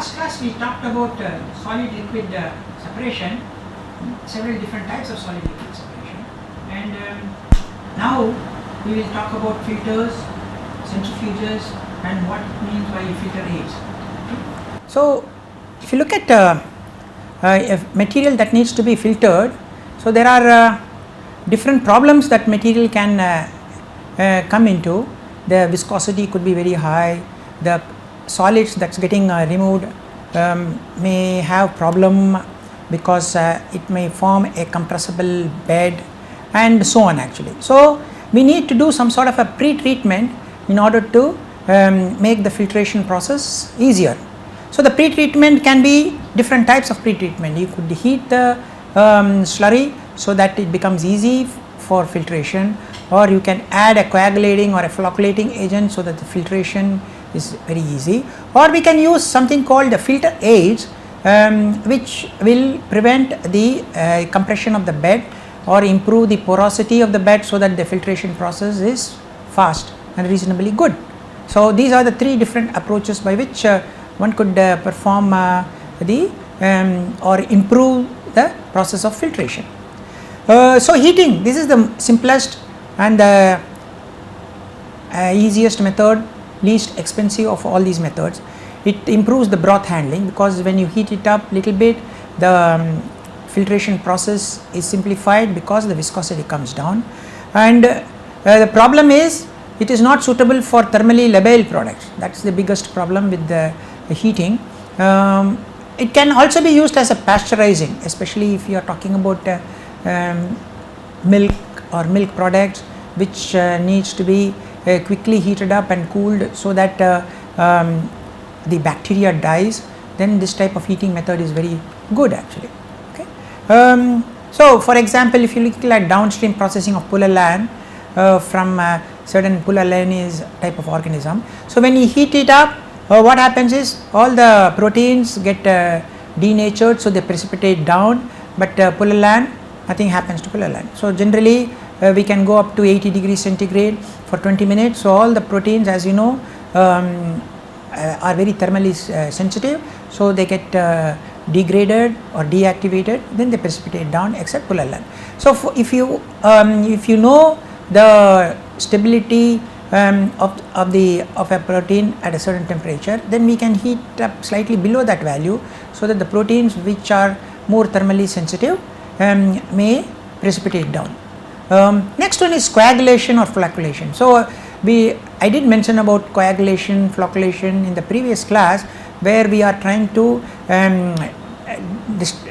last class we talked about solid liquid separation, several different types of solid liquid separation, and now we will talk about filters, centrifuges, and what it means by filter aids. So if you look at a material that needs to be filtered, so there are different problems that material can come into. The viscosity could be very high, the solids that's getting removed may have problem because it may form a compressible bed and so on actually. So we need to do some sort of a pre-treatment in order to make the filtration process easier. So the pre-treatment can be different types of pre-treatment. You could heat the slurry so that it becomes easy for filtration, or you can add a coagulating or a flocculating agent so that the filtration is very easy, or we can use something called the filter aids which will prevent the compression of the bed or improve the porosity of the bed so that the filtration process is fast and reasonably good. So these are the three different approaches by which one could perform the or improve the process of filtration. So heating, this is the simplest and the easiest method, least expensive of all these methods. It improves the broth handling because when you heat it up little bit, the filtration process is simplified because the viscosity comes down, and the problem is it is not suitable for thermally labile products. That is the biggest problem with the heating. It can also be used as a pasteurizing, especially if you are talking about milk or milk products which needs to be quickly heated up and cooled so that the bacteria dies. Then this type of heating method is very good actually. Okay. So for example, if you look at downstream processing of pullalan from certain pullalanase type of organism, so when you heat it up, what happens is all the proteins get denatured, so they precipitate down, but pullalan, nothing happens to pullalan. So generally we can go up to 80 degrees centigrade for 20 minutes. So all the proteins, as you know, are very thermally sensitive, so they get degraded or deactivated, then they precipitate down except pullalan. So if you know the stability of a protein at a certain temperature, then we can heat up slightly below that value so that the proteins which are more thermally sensitive may precipitate down. Next one is coagulation or flocculation. So I did mention about coagulation, flocculation in the previous class, where we are trying to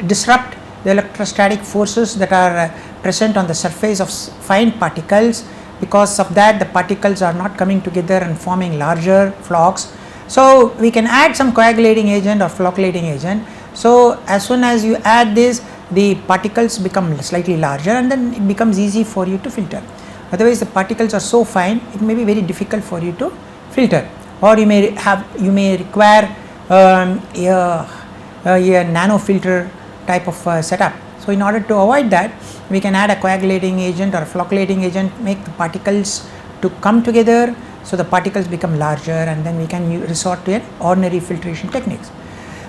disrupt the electrostatic forces that are present on the surface of fine particles. Because of that, the particles are not coming together and forming larger flocks. So we can add some coagulating agent or flocculating agent. So as soon as you add this, the particles become slightly larger and then it becomes easy for you to filter. Otherwise the particles are so fine, it may be very difficult for you to filter, or you may require a nano filter type of setup. So in order to avoid that, we can add a coagulating agent or a flocculating agent, make the particles to come together so the particles become larger, and then we can resort to an ordinary filtration techniques.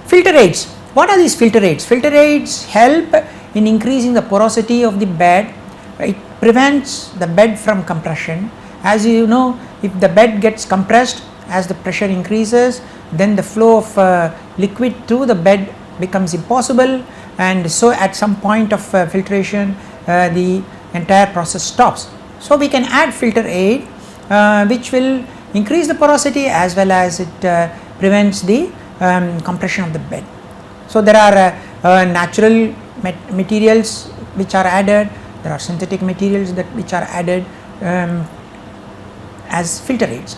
Filter aids. What are these filter aids? Filter aids help in increasing the porosity of the bed. It prevents the bed from compression. As you know, if the bed gets compressed, as the pressure increases, then the flow of liquid through the bed becomes impossible, and so at some point of filtration the entire process stops. So we can add filter aid which will increase the porosity as well as it prevents the compression of the bed. So there are natural materials which are added, there are synthetic materials which are added as filter aids.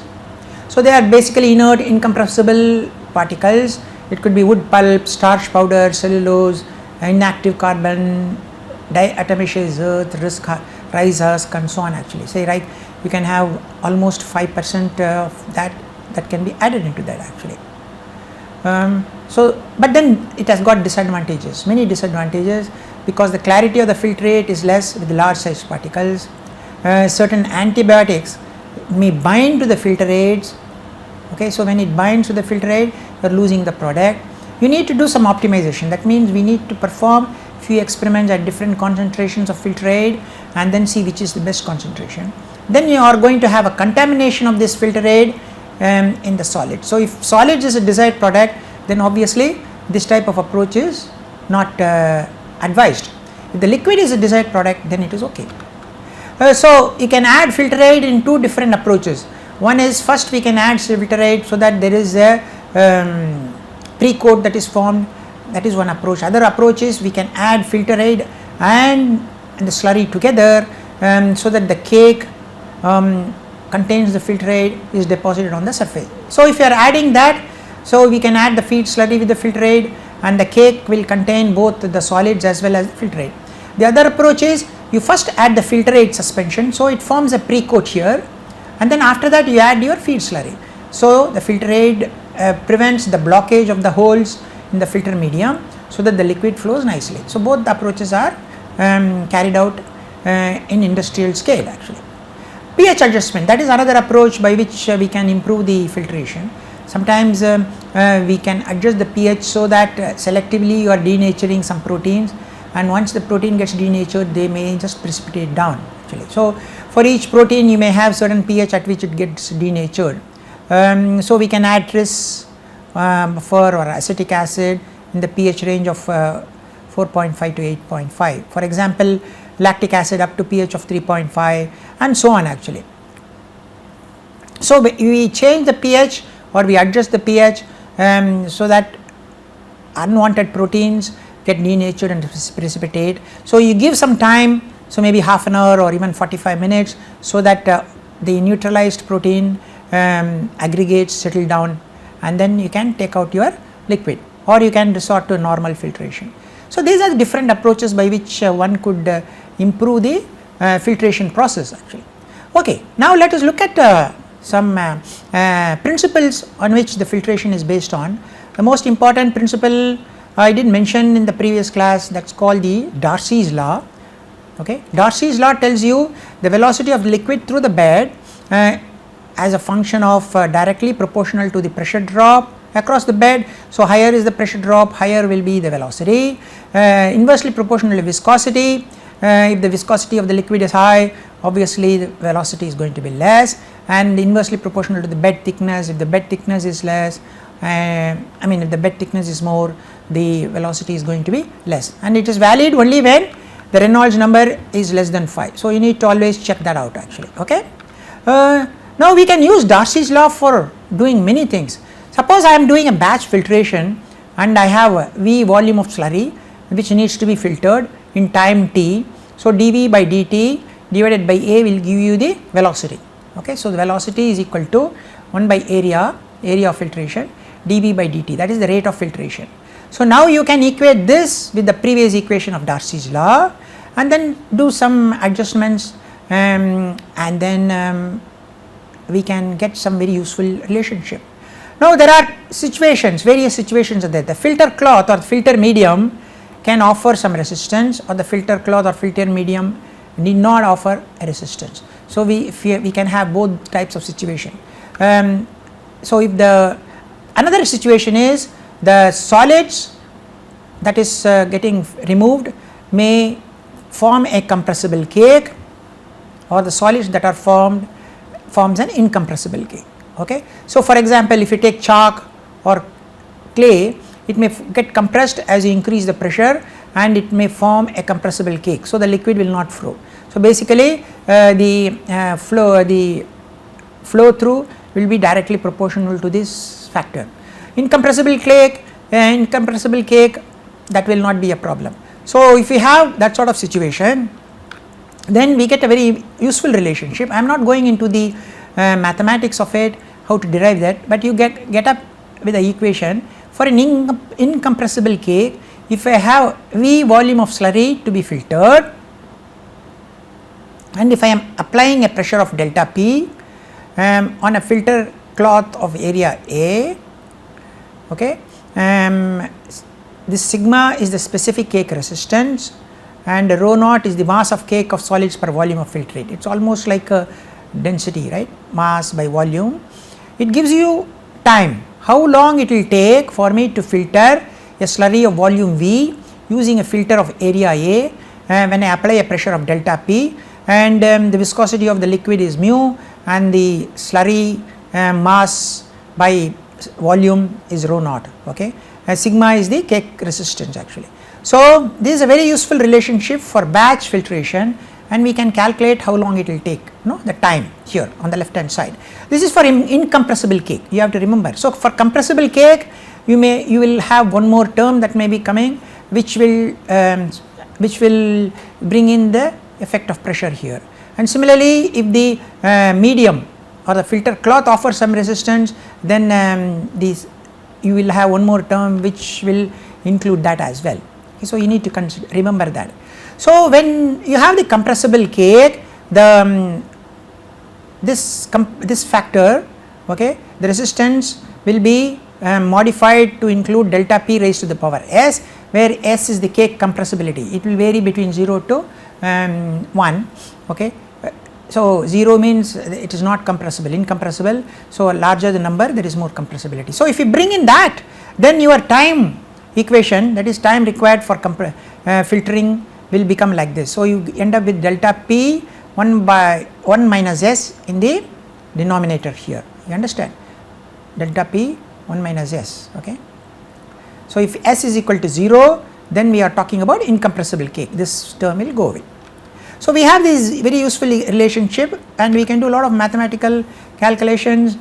So they are basically inert incompressible particles. It could be wood pulp, starch powder, cellulose, inactive carbon, diatomaceous earth, rice husk, and so on actually. Say, right, you can have almost 5% of that can be added into that actually. But then it has got disadvantages, many disadvantages, because the clarity of the filtrate is less with large size particles. Certain antibiotics may bind to the filter aids. Okay, so when it binds to the filter aid, you are losing the product. you need to do some optimization. That means we need to perform few experiments at different concentrations of filter aid and then see which is the best concentration. Then you are going to have a contamination of this filter aid in the solid. So if solids is a desired product, then obviously this type of approach is not advised. If the liquid is a desired product, then it is okay. So you can add filter aid in two different approaches. One is, first we can add filter aid so that there is a pre-coat that is formed. That is one approach. Other approach is we can add filter aid and the slurry together so that the cake contains the filter aid is deposited on the surface. So if you are adding that, so we can add the feed slurry with the filter aid and the cake will contain both the solids as well as the filter aid. The other approach is you first add the filter aid suspension, so it forms a pre-coat here, and then after that you add your feed slurry. So the filter aid prevents the blockage of the holes in the filter medium so that the liquid flows nicely. So both the approaches are carried out in industrial scale actually. pH adjustment, that is another approach by which we can improve the filtration. Sometimes we can adjust the pH so that selectively you are denaturing some proteins, and once the protein gets denatured they may just precipitate down actually. So for each protein you may have certain pH at which it gets denatured. So we can add tris, buffer or acetic acid in the pH range of 4.5 to 8.5. For example, lactic acid up to pH of 3.5 and so on actually. So we change the pH or we adjust the pH so that unwanted proteins get denatured and precipitate. So you give some time, so maybe half an hour or even 45 minutes so that the neutralized protein aggregates settle down, and then you can take out your liquid or you can resort to normal filtration. So these are the different approaches by which one could improve the filtration process actually. Okay, now let us look at some principles on which the filtration is based on. The most important principle I did mention in the previous class, that is called the Darcy's law. Okay, Darcy's law tells you the velocity of the liquid through the bed as a function of directly proportional to the pressure drop across the bed. So higher is the pressure drop, higher will be the velocity, inversely proportional to viscosity. If the viscosity of the liquid is high, obviously the velocity is going to be less, and inversely proportional to the bed thickness. If the bed thickness is less, if the bed thickness is more, the velocity is going to be less, and it is valid only when the Reynolds number is less than 5. So you need to always check that out actually. Okay. Now we can use Darcy's law for doing many things. Suppose I am doing a batch filtration and I have a V volume of slurry which needs to be filtered in time t. So dV by dt divided by A will give you the velocity. Okay, so the velocity is equal to 1 by area of filtration, dV by dt, that is the rate of filtration. So now you can equate this with the previous equation of Darcy's law and then do some adjustments and then we can get some very useful relationship. Now there are situations, various situations are there. The filter cloth or filter medium can offer some resistance, or the filter cloth or filter medium need not offer a resistance. So we can have both types of situation. So if the another situation is the solids that is getting removed may form a compressible cake, or the solids that are forms an incompressible cake. Okay. So for example, if you take chalk or clay, it may get compressed as you increase the pressure and it may form a compressible cake, so the liquid will not flow. So basically the flow through will be directly proportional to this factor. Incompressible cake, that will not be a problem. So if we have that sort of situation, then we get a very useful relationship. I am not going into the mathematics of it, how to derive that, but you get up with the equation for an incompressible cake. If I have V volume of slurry to be filtered, and if I am applying a pressure of delta P on a filter cloth of area A, okay, this sigma is the specific cake resistance and rho naught is the mass of cake of solids per volume of filtrate. It is almost like a density, right, mass by volume. It gives you time, how long it will take for me to filter a slurry of volume V using a filter of area A when I apply a pressure of delta P, and the viscosity of the liquid is mu and the slurry mass by volume is rho naught, okay. Sigma is the cake resistance actually. So this is a very useful relationship for batch filtration, and we can calculate how long it will take, the time here on the left hand side. This is for incompressible cake, you have to remember. So for compressible cake you will have one more term that may be coming, which will bring in the effect of pressure here. And similarly, if the medium or the filter cloth offers some resistance, then you will have one more term which will include that as well. Okay, so you need to remember that. So when you have the compressible cake, this factor, okay, the resistance will be modified to include delta P raised to the power S, where S is the cake compressibility. It will vary between 0 to 1, okay. So 0 means it is not compressible, incompressible. So larger the number, there is more compressibility. So if you bring in that, then your time equation, that is time required for filtering, will become like this. So you end up with delta P 1 minus S in the denominator here, you understand, delta P 1 minus S, okay. So if S is equal to 0, then we are talking about incompressible cake, this term will go away. So we have this very useful relationship, and we can do a lot of mathematical calculations,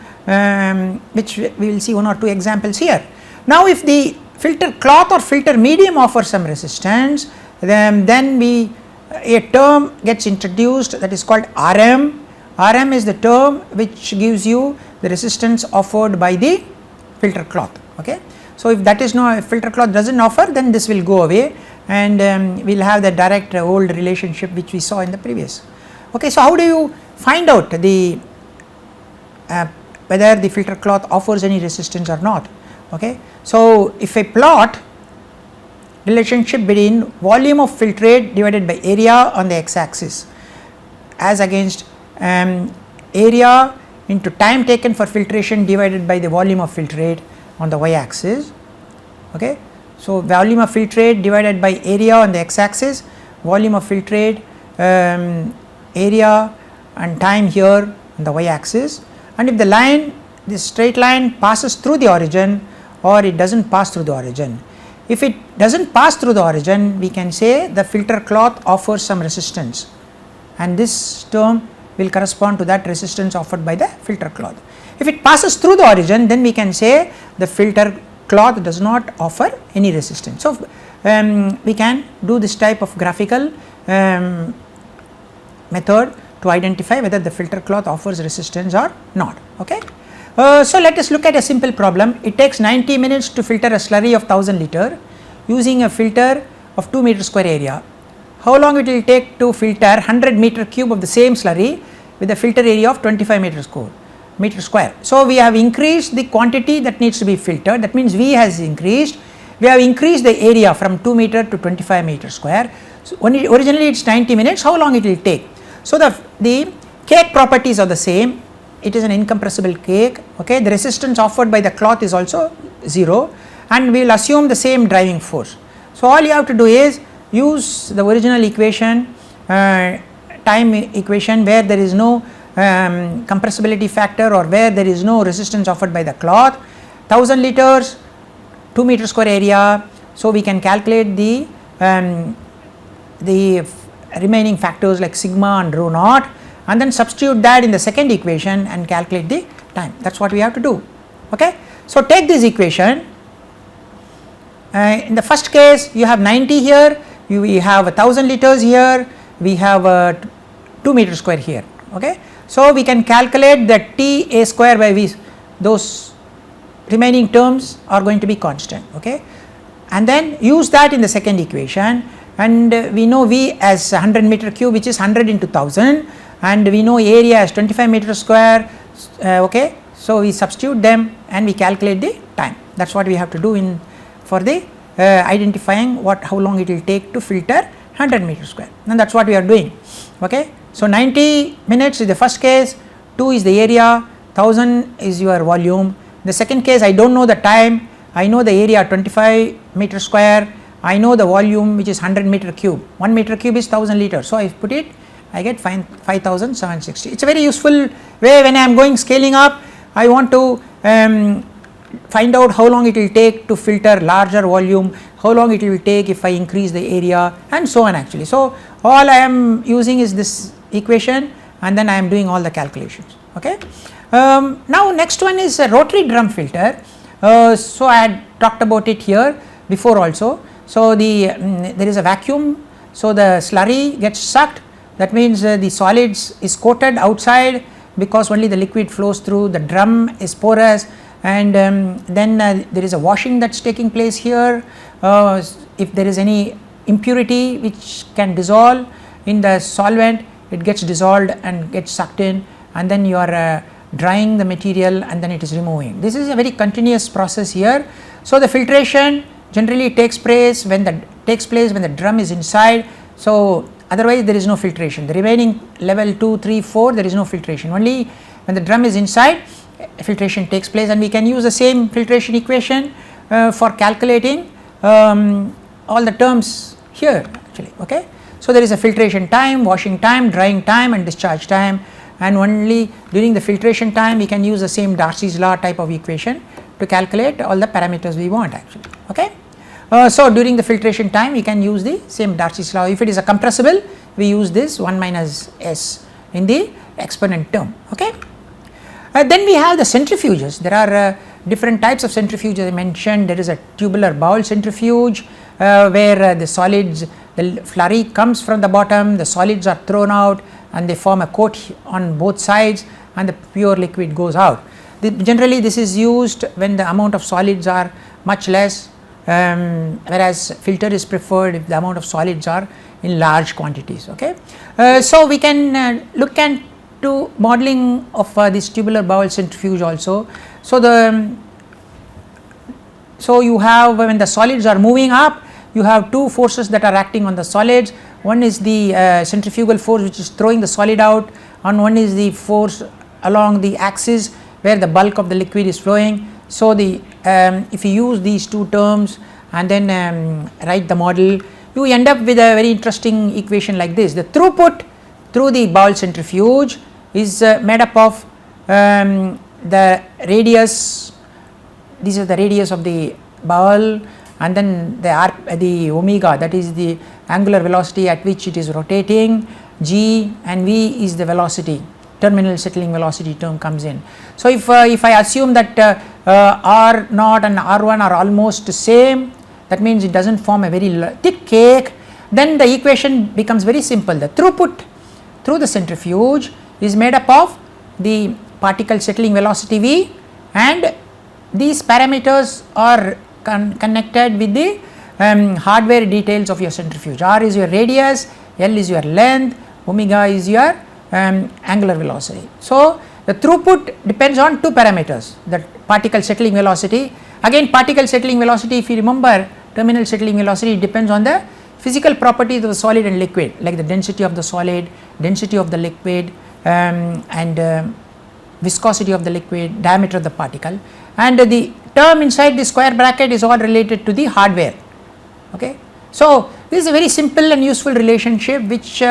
which we will see 1 or 2 examples here. Now if the filter cloth or filter medium offers some resistance, then a term gets introduced that is called Rm. Rm is the term which gives you the resistance offered by the filter cloth, okay. So if that is not, if filter cloth does not offer, then this will go away, and we will have the direct old relationship which we saw in the previous. Okay, so how do you find out the whether the filter cloth offers any resistance or not? Okay, so if I plot relationship between volume of filtrate divided by area on the x axis as against area into time taken for filtration divided by the volume of filtrate on the y axis, okay. So volume of filtrate divided by area on the x axis, volume of filtrate, area and time here on the y axis, and if the line, this straight line passes through the origin or it does not pass through the origin. If it does not pass through the origin, we can say the filter cloth offers some resistance, and this term will correspond to that resistance offered by the filter cloth. If it passes through the origin, then we can say the filter cloth does not offer any resistance. So we can do this type of graphical method to identify whether the filter cloth offers resistance or not, okay. So let us look at a simple problem. It takes 90 minutes to filter a slurry of 1000 liter using a filter of 2 meter square area. How long it will take to filter 100 meter cube of the same slurry with a filter area of 25 meter square. So we have increased the quantity that needs to be filtered, that means V has increased. We have increased the area from 2 meter to 25 meter square. So originally it is 90 minutes, how long it will take? So the cake properties are the same. It is an incompressible cake, okay. The resistance offered by the cloth is also 0, and we will assume the same driving force. So all you have to do is use the original equation, time equation, where there is no compressibility factor or where there is no resistance offered by the cloth. 1000 liters, 2 meter square area. So we can calculate the remaining factors like sigma and rho naught, and then substitute that in the second equation and calculate the time. That is what we have to do, okay. So take this equation, in the first case you have 90 here, we have 1000 liters here, we have 2 meter square here, okay. So we can calculate that T A square by V, those remaining terms are going to be constant, okay, and then use that in the second equation, and we know V as 100 meter cube, which is 100 into 1000, and we know area as 25 meter square, okay. So we substitute them and we calculate the time. That is what we have to do for the identifying how long it will take to filter 100 meter square, and that is what we are doing, okay. So 90 minutes is the first case, 2 is the area, 1000 is your volume, The second case I do not know the time, I know the area 25 meter square, I know the volume which is 100 meter cube, 1 meter cube is 1000 liters. So, I put it, I get 5760. It is a very useful way when I am going scaling up, I want to find out how long it will take to filter larger volume, how long it will take if I increase the area, and so on actually. So, all I am using is this equation, and then I am doing all the calculations. Okay. Now, next one is a rotary drum filter. So, I had talked about it here before also. So, there is a vacuum, so the slurry gets sucked, that means the solids is coated outside because only the liquid flows through, the drum is porous, and then there is a washing that is taking place here. If there is any impurity which can dissolve in the solvent, it gets dissolved and gets sucked in, and then you are drying the material and then it is removing. This is a very continuous process here. So, the filtration generally takes place when the drum is inside. So, otherwise there is no filtration. The remaining level 2, 3, 4 there is no filtration, only when the drum is inside filtration takes place, and we can use the same filtration equation for calculating all the terms here actually. Okay. So, there is a filtration time, washing time, drying time, and discharge time, and only during the filtration time we can use the same Darcy's law type of equation to calculate all the parameters we want actually. Okay. So, during the filtration time we can use the same Darcy's law. If it is a compressible, we use this 1 minus S in the exponent term. Okay. Then we have the centrifuges. There are different types of centrifuges I mentioned. There is a tubular bowl centrifuge where the solids, the slurry comes from the bottom, the solids are thrown out and they form a coat on both sides and the pure liquid goes out. Generally this is used when the amount of solids are much less, whereas filter is preferred if the amount of solids are in large quantities. Okay. So, we can look at to modeling of this tubular bowl centrifuge also. So, you have when the solids are moving up, you have two forces that are acting on the solids. One is the centrifugal force which is throwing the solid out, and one is the force along the axis where the bulk of the liquid is flowing. So, if you use these two terms and then write the model, you end up with a very interesting equation like this. The throughput through the bowl centrifuge is made up of the radius, this is the radius of the bowl, and then the omega, that is the angular velocity at which it is rotating, g, and v is the velocity, terminal settling velocity term comes in. So, if I assume that R naught and R1 are almost same, that means it does not form a very thick cake, then the equation becomes very simple. The throughput through the centrifuge is made up of the particle settling velocity v, and these parameters are connected with the hardware details of your centrifuge. R is your radius, L is your length, omega is your angular velocity. So, the throughput depends on two parameters, the particle settling velocity. Again, particle settling velocity, if you remember, terminal settling velocity depends on the physical properties of the solid and liquid, like the density of the solid, density of the liquid, and viscosity of the liquid, diameter of the particle, and the term inside the square bracket is all related to the hardware. Okay. So, this is a very simple and useful relationship which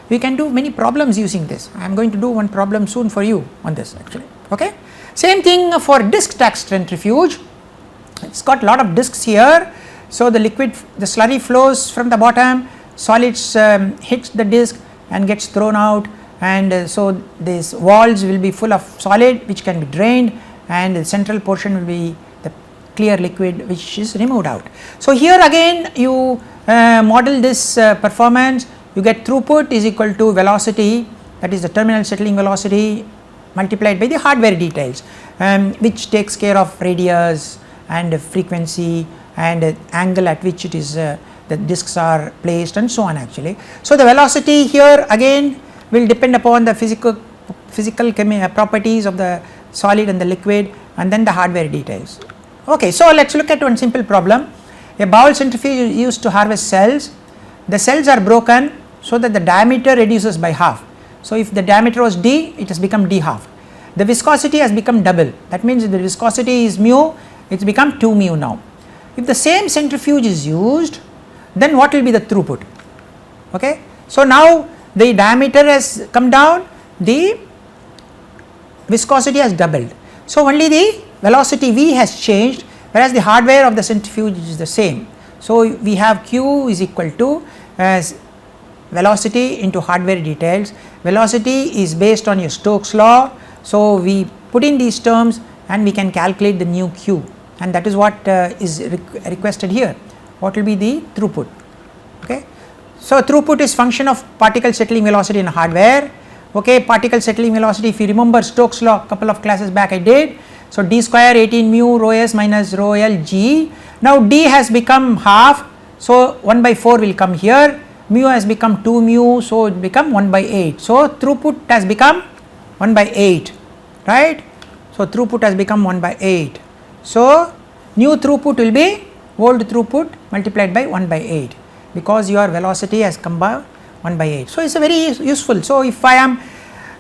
we can do many problems using this. I am going to do one problem soon for you on this actually. Okay. Same thing for disc stack centrifuge, it has got lot of discs here. So, the slurry flows from the bottom, solids hits the disc and gets thrown out, and so these walls will be full of solid which can be drained, and the central portion will be the clear liquid which is removed out. So, here again you model this performance, you get throughput is equal to velocity, that is the terminal settling velocity multiplied by the hardware details, which takes care of radius and frequency and angle at which it is the discs are placed and so on actually. So, the velocity here again will depend upon the physical properties of the solid and the liquid, and then the hardware details. Okay, so let us look at one simple problem. A bowl centrifuge is used to harvest cells. The cells are broken so that the diameter reduces by half. So, if the diameter was d, it has become d half, the viscosity has become double, that means the viscosity is mu, it has become 2 mu now. If the same centrifuge is used, then what will be the throughput? Okay. So, now the diameter has come down, the viscosity has doubled. So, only the velocity V has changed, whereas the hardware of the centrifuge is the same. So, we have Q is equal to as velocity into hardware details. Velocity is based on your Stokes law. So, we put in these terms and we can calculate the new Q, and that is what is requested here. What will be the throughput? Okay. So, throughput is function of particle settling velocity in hardware. Okay, particle settling velocity, if you remember Stokes law, couple of classes back I did. So, d square 18 mu rho s minus rho l g. Now, d has become half, so 1 by 4 will come here, mu has become 2 mu, so it become 1 by 8. So, throughput has become 1 by 8, right. So, throughput has become 1 by 8. So, new throughput will be old throughput multiplied by 1 by 8, because your velocity has come by 1 by 8. So, it is a very useful. So, if I am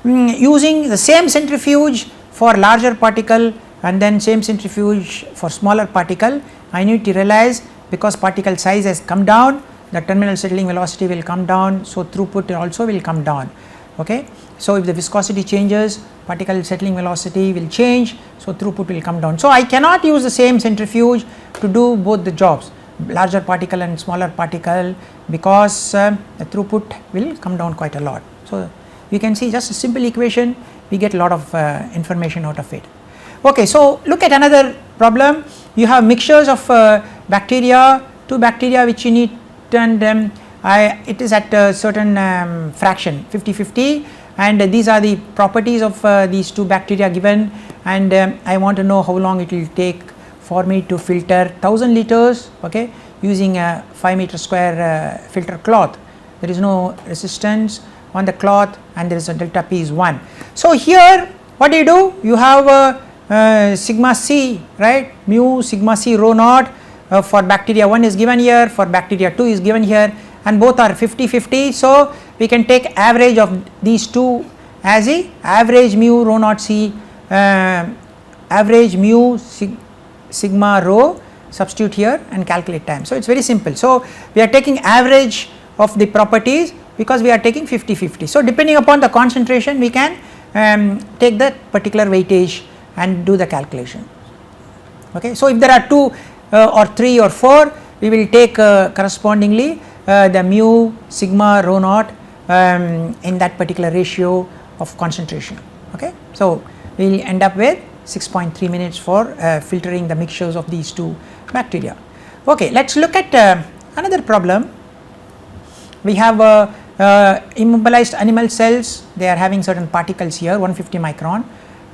using the same centrifuge for larger particle and then same centrifuge for smaller particle, I need to realize, because particle size has come down, the terminal settling velocity will come down, so throughput also will come down. Okay. So, if the viscosity changes, particle settling velocity will change, so throughput will come down. So, I cannot use the same centrifuge to do both the jobs, larger particle and smaller particle, because the throughput will come down quite a lot. So, you can see just a simple equation, we get a lot of information out of it. Okay, so look at another problem. You have mixtures of bacteria, two bacteria which you need, and it is at a certain fraction 50-50, and these are the properties of these two bacteria given, and I want to know how long it will take for me to filter 1000 liters, okay, using a 5 meter square filter cloth. There is no resistance on the cloth and there is a delta P is 1. So, here what do? You have sigma c, right, mu sigma c rho naught for bacteria 1 is given here, for bacteria 2 is given here, and both are 50-50. So, we can take average of these two as a average mu rho naught c, average mu sigma rho, substitute here and calculate time. So, it is very simple. So, we are taking average of the properties because we are taking 50-50. So, depending upon the concentration we can take that particular weightage and do the calculation. Okay. So, if there are 2 or 3 or 4, we will take correspondingly the mu sigma rho naught in that particular ratio of concentration. Okay. So, we will end up with 6.3 minutes for filtering the mixtures of these two bacteria. Okay, let us look at another problem. We have immobilized animal cells, they are having certain particles here 150 micron,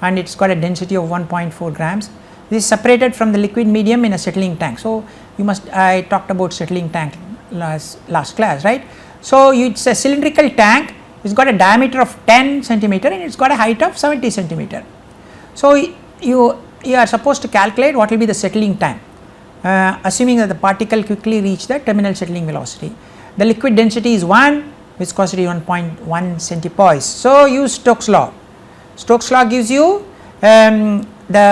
and it has got a density of 1.4 grams. This is separated from the liquid medium in a settling tank. So, you must, I talked about settling tank last class, right. So, it is a cylindrical tank, it has got a diameter of 10 centimeter and it has got a height of 70 centimeter. So, you are supposed to calculate what will be the settling time, assuming that the particle quickly reach the terminal settling velocity. The liquid density is 1, viscosity 1.1 centipoise. So, use Stokes law. Stokes law gives you the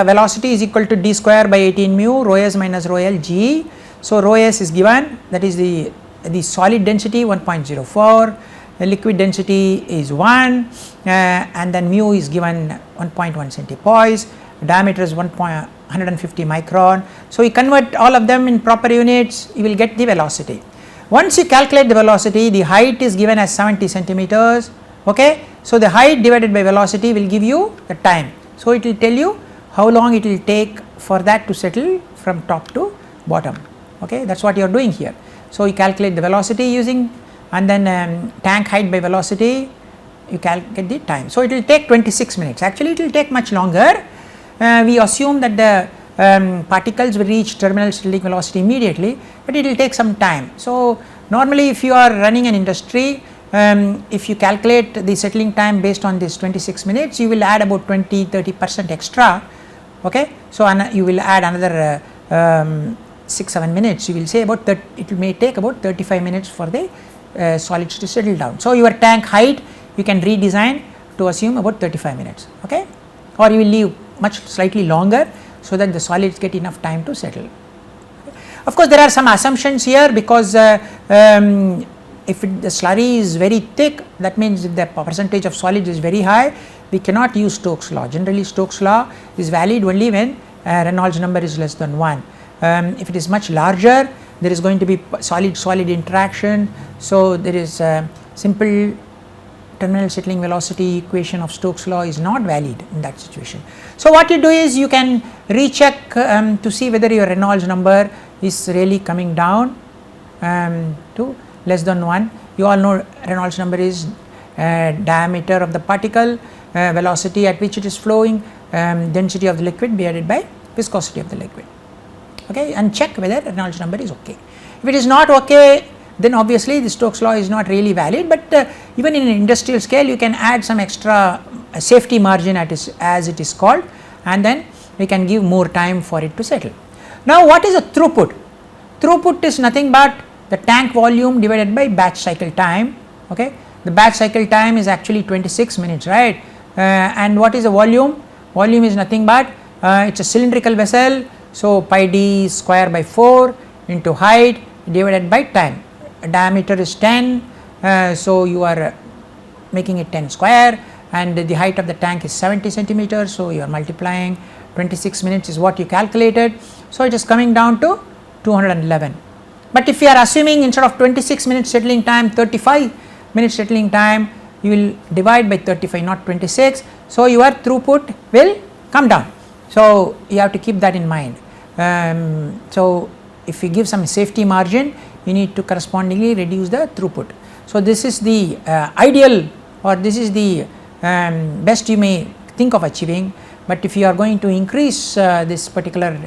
velocity is equal to d square by 18 mu rho s minus rho l g. So, rho s is given, that is the solid density 1.04, the liquid density is 1 and then mu is given 1.1 centipoise, diameter is 150 micron. So, you convert all of them in proper units, you will get the velocity. Once you calculate the velocity, the height is given as 70 centimeters. Okay. So, the height divided by velocity will give you the time. So, it will tell you how long it will take for that to settle from top to bottom. Okay. That is what you are doing here. So, you calculate the velocity using, and then tank height by velocity, you get the time. So, it will take 26 minutes. Actually, it will take much longer. We assume that the particles will reach terminal settling velocity immediately, but it will take some time. So, normally if you are running an industry, if you calculate the settling time based on this 26 minutes, you will add about 20-30% extra. Okay. So, you will add another 6-7 minutes, you will say about that it may take about 35 minutes for the solids to settle down. So, your tank height you can redesign to assume about 35 minutes. Okay. or you will leave much slightly longer, so that the solids get enough time to settle. Of course, there are some assumptions here, because if the slurry is very thick, that means if the percentage of solids is very high, we cannot use Stokes law. Generally Stokes law is valid only when Reynolds number is less than 1. If it is much larger, there is going to be solid interaction, so there is simple terminal settling velocity equation of Stokes law is not valid in that situation. So what you do is you can recheck to see whether your Reynolds number is really coming down to less than 1. You all know Reynolds number is diameter of the particle, velocity at which it is flowing, density of the liquid divided by viscosity of the liquid, okay, and check whether Reynolds number is okay. If it is not okay, then obviously the Stokes law is not really valid, but even in an industrial scale you can add some extra safety margin as it is called, and then we can give more time for it to settle. Now what is a throughput? Throughput is nothing but the tank volume divided by batch cycle time, okay. The batch cycle time is actually 26 minutes, right, and what is the volume? Volume is nothing but it is a cylindrical vessel, so pi d square by 4 into height divided by time. Diameter is 10, so you are making it 10 square, and the height of the tank is 70 centimeters, so you are multiplying 26 minutes is what you calculated, so it is coming down to 211. But if you are assuming instead of 26 minutes settling time 35 minutes settling time, you will divide by 35, not 26, so your throughput will come down. So you have to keep that in mind. So if you give some safety margin, you need to correspondingly reduce the throughput. So this is the ideal, or this is the best you may think of achieving, but if you are going to increase this particular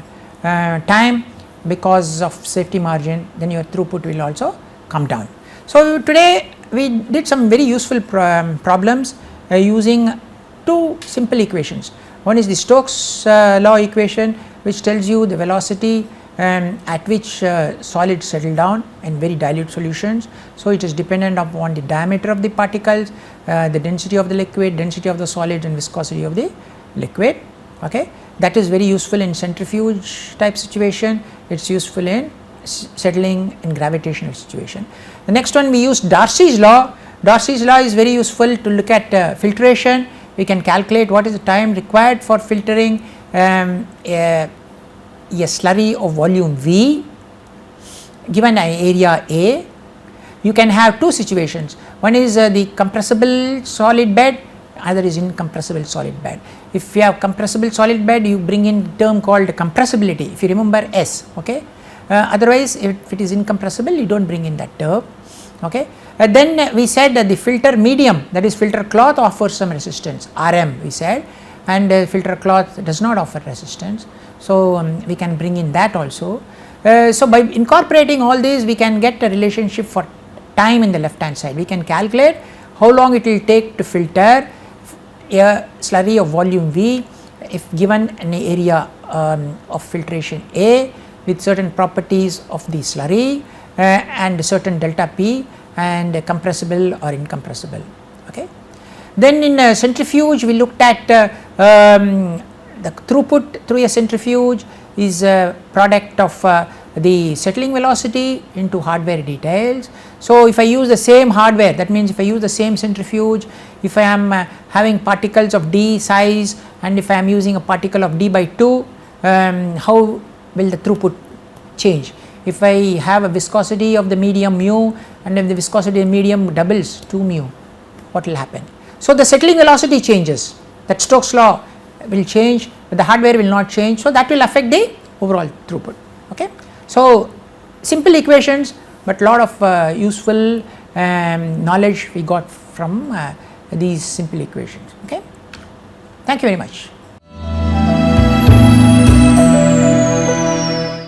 time because of safety margin, then your throughput will also come down. So today we did some very useful problems using two simple equations. One is the Stokes law equation, which tells you the velocity at which solids settle down in very dilute solutions. So it is dependent upon the diameter of the particles, the density of the liquid, density of the solid, and viscosity of the liquid, okay. That is very useful in centrifuge type situation, it is useful in settling in gravitational situation. The next one, we use Darcy's law. Darcy's law is very useful to look at filtration. We can calculate what is the time required for filtering a slurry of volume V given an area A. You can have two situations. One is the compressible solid bed, other is incompressible solid bed. If you have compressible solid bed, you bring in term called compressibility, if you remember S, okay. Otherwise if it is incompressible, you do not bring in that term, okay. Then we said that the filter medium, that is filter cloth, offers some resistance, Rm we said, and filter cloth does not offer resistance. So we can bring in that also. So by incorporating all these, we can get a relationship for time in the left hand side. We can calculate how long it will take to filter a slurry of volume V if given an area of filtration A with certain properties of the slurry and certain delta P and compressible or incompressible, okay. Then in centrifuge, we looked at the throughput through a centrifuge is a product of the settling velocity into hardware details. So if I use the same hardware, that means if I use the same centrifuge, if I am having particles of d size and if I am using a particle of d by 2, how will the throughput change? If I have a viscosity of the medium mu and if the viscosity of the medium doubles 2 mu, what will happen? So the settling velocity changes, that Stokes law will change, but the hardware will not change, so that will affect the overall throughput, okay. So simple equations, but lot of useful knowledge we got from these simple equations, okay. Thank you very much.